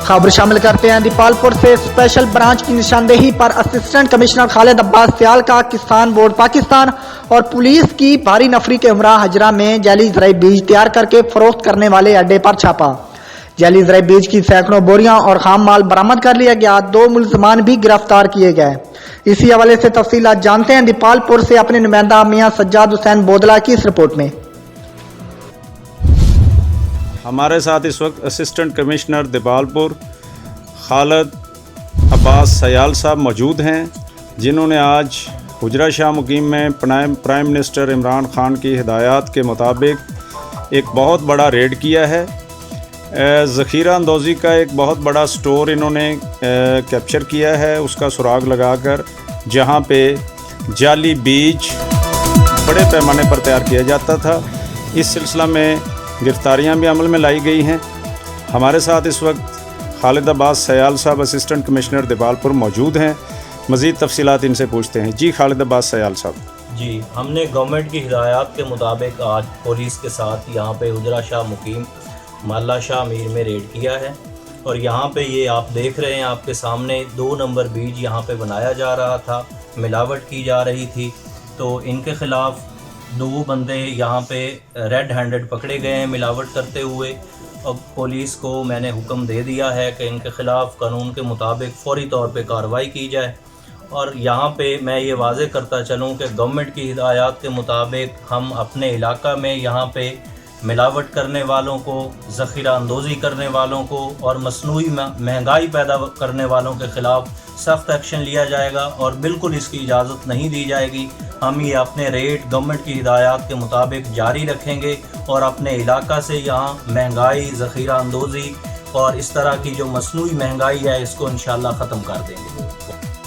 खबर शामिल करते हैं दीपालपुर से। स्पेशल ब्रांच की निशानदेही पर असिस्टेंट कमिश्नर खालिद अब्बास सियाल का किसान बोर्ड पाकिस्तान और पुलिस की भारी नफरी के हमरा हजरा में जैली ज़राई बीज तैयार करके फरोख्त करने वाले अड्डे पर छापा। जैली ज़राई बीज की सैकड़ों बोरियां और खाम माल बरामद कर लिया गया। 2 मुलजमान भी गिरफ्तार किए गए। इसी हवाले से तफसीलात जानते हैं दीपालपुर से अपने नुमाइंदा मियां सज्जाद हुसैन बोदला की इस रिपोर्ट में। हमारे साथ इस वक्त असिस्टेंट कमिश्नर दीपालपुर खालिद अब्बास सियाल साहब मौजूद हैं, जिन्होंने आज हुजरा शाह मुकीम में प्राइम मिनिस्टर इमरान खान की हिदायत के मुताबिक एक बहुत बड़ा रेड किया है। ज़ख़ीरा अंदोज़ी का एक बहुत बड़ा स्टोर इन्होंने कैप्चर किया है, उसका सुराग लगाकर, जहां पे जाली बीज बड़े पैमाने पर तैयार किया जाता था। इस सिलसिला में गिरफ्तारियां भी अमल में लाई गई हैं। हमारे साथ इस वक्त खालिद अब्बास सियाल साहब असिस्टेंट कमिश्नर दीपालपुर मौजूद हैं। मज़ीद तफसीलात इनसे पूछते हैं। जी खालिद अब्बास सियाल साहब। जी, हमने गवर्नमेंट की हिदायत के मुताबिक आज पुलिस के साथ यहाँ पे हुजरा शाह मुकीम माला शाह मीर में रेड किया है और यहाँ पे ये आप देख रहे हैं, आपके सामने 2 नंबर बीज यहाँ पे बनाया जा रहा था, मिलावट की जा रही थी। तो इनके ख़िलाफ़ 2 बंदे यहाँ पे रेड हैंडेड पकड़े गए हैं मिलावट करते हुए। अब पुलिस को मैंने हुक्म दे दिया है कि इनके ख़िलाफ़ कानून के मुताबिक फ़ौरी तौर पे कार्रवाई की जाए। और यहाँ पे मैं ये वाज़े करता चलूँ कि गवर्नमेंट की हिदायत के मुताबिक हम अपने इलाका में यहाँ पे मिलावट करने वालों को, ज़ख़ीरा अंदोज़ी करने वालों को और मसनूई महंगाई पैदा करने वालों के ख़िलाफ़ सख्त एक्शन लिया जाएगा और बिल्कुल इसकी इजाज़त नहीं दी जाएगी। हम ये अपने रेट गवर्नमेंट की हिदायत के मुताबिक जारी रखेंगे और अपने इलाका से यहाँ महंगाई, ज़ख़ीरा अंदोज़ी और इस तरह की जो मसनूई महंगाई है इसको इंशाल्लाह ख़त्म कर देंगे।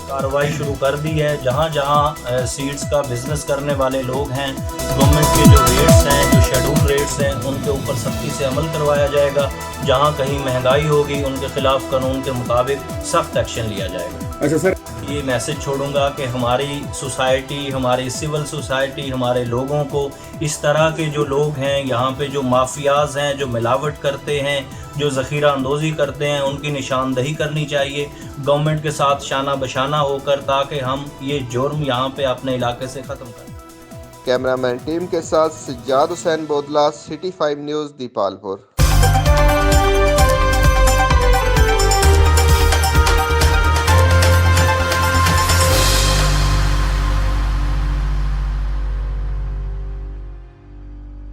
कार्रवाई शुरू कर दी है। जहाँ जहाँ सीड्स का बिज़नेस करने वाले लोग हैं, गवर्नमेंट के जो रेट्स हैं, जो शेड्यूल रेट्स हैं, उनके ऊपर सख्ती से अमल करवाया जाएगा। जहाँ कहीं महंगाई होगी उनके ख़िलाफ़ कानून के मुताबिक सख्त एक्शन लिया जाएगा। अच्छा सर, ये मैसेज छोड़ूंगा कि हमारी सोसाइटी, हमारी सिविल सोसाइटी, हमारे लोगों को इस तरह के जो लोग हैं यहाँ पे, जो माफियाज हैं, जो मिलावट करते हैं, जो ज़ख़ीरा अंदोज़ी करते हैं, उनकी निशानदही करनी चाहिए गवर्नमेंट के साथ शाना बशाना होकर, ताकि हम ये जुर्म यहाँ पे अपने इलाके से ख़त्म करें। कैमरामैन टीम के साथ सज्जाद हुसैन बोदला, सिटी 5 न्यूज़, दीपालपुर।